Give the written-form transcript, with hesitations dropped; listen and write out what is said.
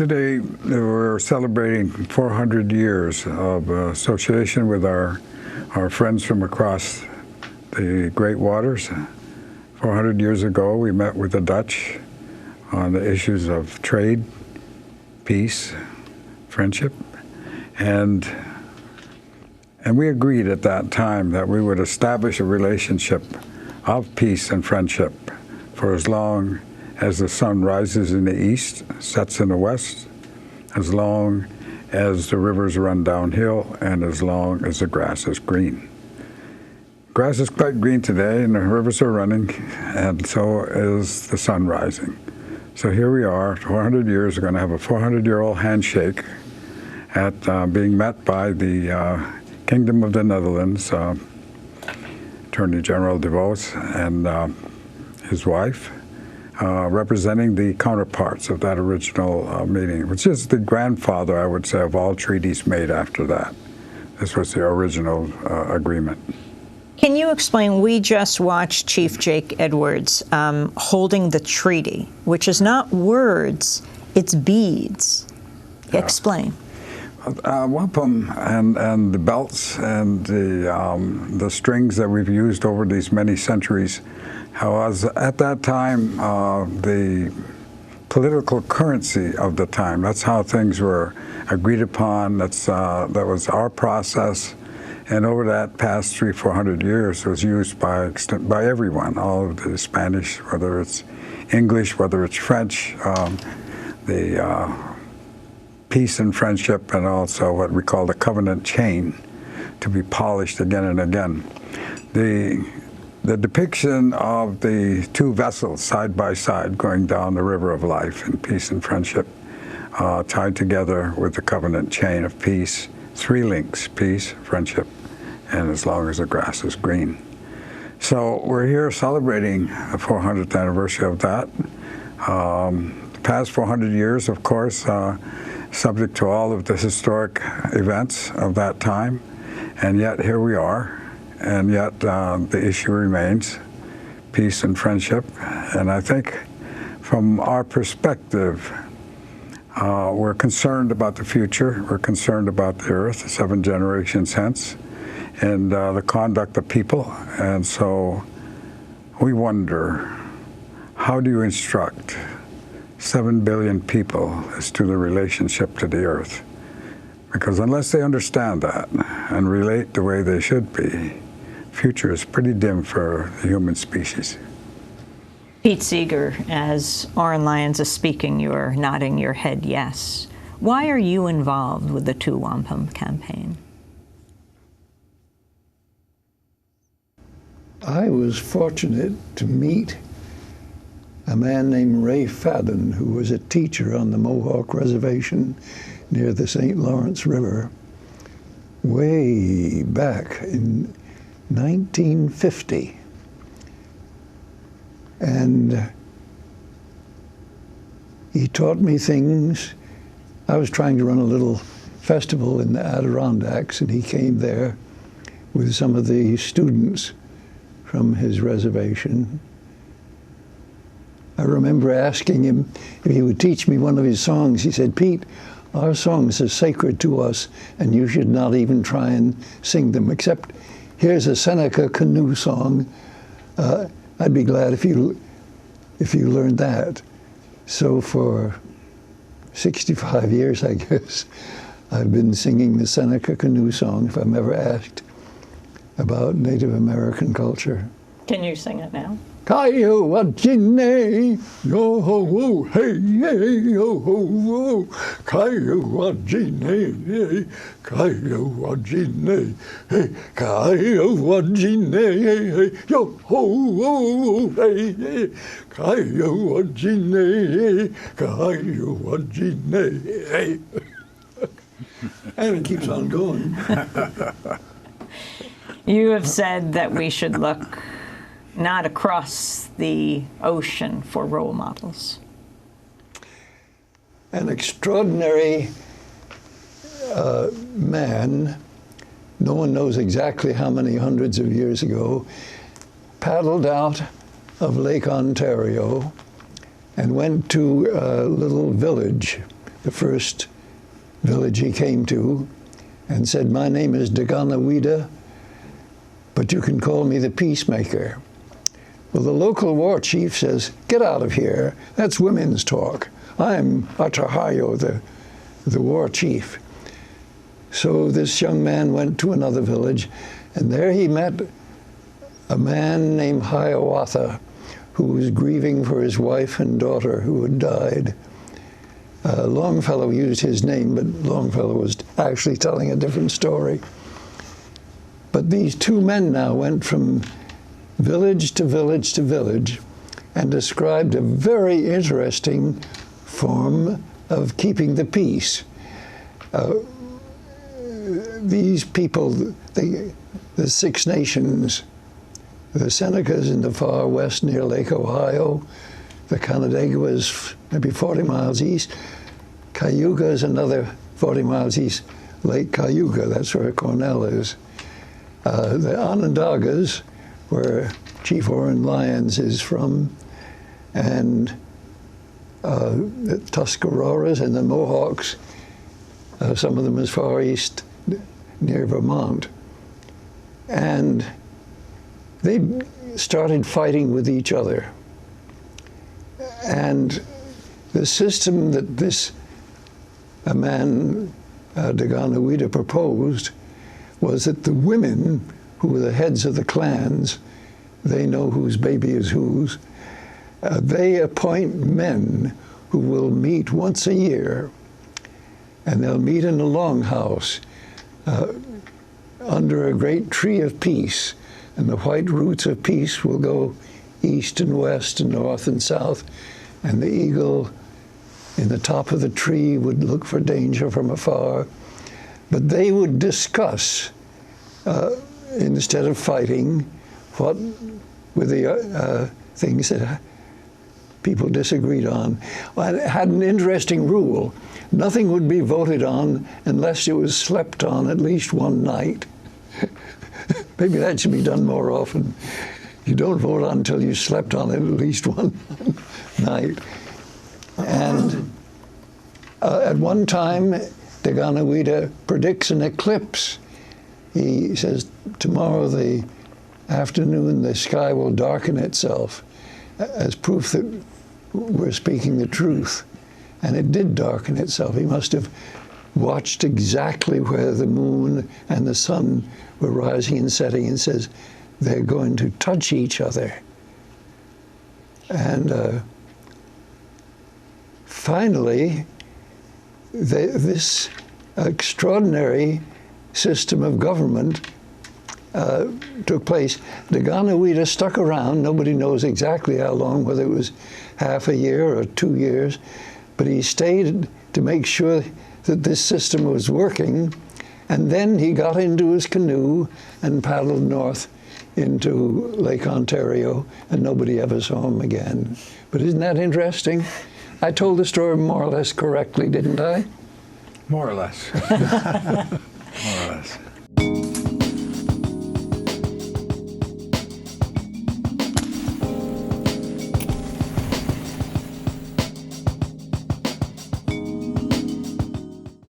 Today, we're celebrating 400 years of association with our friends from across the Great Waters. 400 years ago, we met with the Dutch on the issues of trade, peace, friendship, and we agreed at that time that we would establish a relationship of peace and friendship for as long as the sun rises in the east, sets in the west, as long as the rivers run downhill, and as long as the grass is green. Grass is quite green today, and the rivers are running, and so is the sun rising. So here we are, 400 years, we're going to have a 400-year-old handshake at being met by the Kingdom of the Netherlands, Attorney General De Vos and his wife, representing the counterparts of that original meeting, which is the grandfather, I would say, of all treaties made after that. This was the original agreement. Can you explain, we just watched Chief Jake Edwards holding the treaty, which is not words, it's beads. Yeah. Explain. Wampum and the belts and the strings that we've used over these many centuries was at that time the political currency of the time. That's how things were agreed upon. That was our process, and over that past 300-400 years, it was used by everyone, all of the Spanish, whether it's English, whether it's French, the peace and friendship, and also what we call the covenant chain, to be polished again and again. The depiction of the two vessels side by side going down the river of life in peace and friendship, tied together with the covenant chain of peace, 3 links: peace, friendship, and as long as the grass is green. So we're here celebrating the 400th anniversary of that. The past 400 years, of course, subject to all of the historic events of that time, and yet here we are. And yet the issue remains peace and friendship. And I think from our perspective, we're concerned about the future. We're concerned about the earth 7 generations hence, and the conduct of people. And so we wonder, how do you instruct 7 billion people as to the relationship to the earth? Because unless they understand that and relate the way they should be, future is pretty dim for the human species. Pete Seeger, as Oren Lyons is speaking, you're nodding your head yes. Why are you involved with the Two Wampum campaign? I was fortunate to meet a man named Ray Fadden, who was a teacher on the Mohawk Reservation near the St. Lawrence River, way back in 1950. And he taught me things. I was trying to run a little festival in the Adirondacks, and he came there with some of the students from his reservation. I remember asking him if he would teach me one of his songs. He said, "Pete, our songs are sacred to us, and you should not even try and sing them, except here's a Seneca canoe song. I'd be glad if you learned that." So for 65 years, I guess, I've been singing the Seneca canoe song if I'm ever asked about Native American culture. Can you sing it now? Kayo wajine, yo ho, hey, hey, yo ho, kayo wajine, kayo wajine, hey, kayo wajine, hey, yo ho, hey, hey, kayo wajine, kayo wajine, hey. And it keeps on going. You have said that we should look not across the ocean for role models. An extraordinary man, no one knows exactly how many hundreds of years ago, paddled out of Lake Ontario and went to a little village the first village he came to, and said, "My name is Daganawida, but you can call me the peacemaker." Well, the local war chief says, "Get out of here. That's women's talk. I'm Atahayo, the war chief." So this young man went to another village, and there he met a man named Hiawatha, who was grieving for his wife and daughter who had died. Longfellow used his name, but Longfellow was actually telling a different story. But these two men now went from village to village to village and described a very interesting form of keeping the peace. These people, the Six Nations, the Senecas in the far west near Lake Ohio, the Onondaga is maybe 40 miles east, Cayuga is another 40 miles east, Lake Cayuga, that's where Cornell is. The Onondagas, where Chief Oren Lyons is from, and the Tuscaroras and the Mohawks, some of them as far east near Vermont. And they started fighting with each other. And the system that this man, Daganawida, proposed was that the women, who were the heads of the clans, they know whose baby is whose, they appoint men who will meet once a year, and they'll meet in a longhouse under a great tree of peace, and the white roots of peace will go east and west and north and south, and the eagle in the top of the tree would look for danger from afar. But they would discuss, instead of fighting, what were the things that people disagreed on. Well, it had an interesting rule. Nothing would be voted on unless it was slept on at least one night. Maybe that should be done more often. You don't vote on until you slept on it at least one night. And at one time, Daganawida predicts an eclipse. He says, tomorrow the afternoon the sky will darken itself as proof that we're speaking the truth. And it did darken itself. He must have watched exactly where the moon and the sun were rising and setting, and says they're going to touch each other. And finally, this extraordinary system of government took place. Daganawida stuck around. Nobody knows exactly how long, whether it was half a year or 2 years, but he stayed to make sure that this system was working. And then he got into his canoe and paddled north into Lake Ontario, and nobody ever saw him again. But isn't that interesting? I told the story more or less correctly, didn't I? More or less.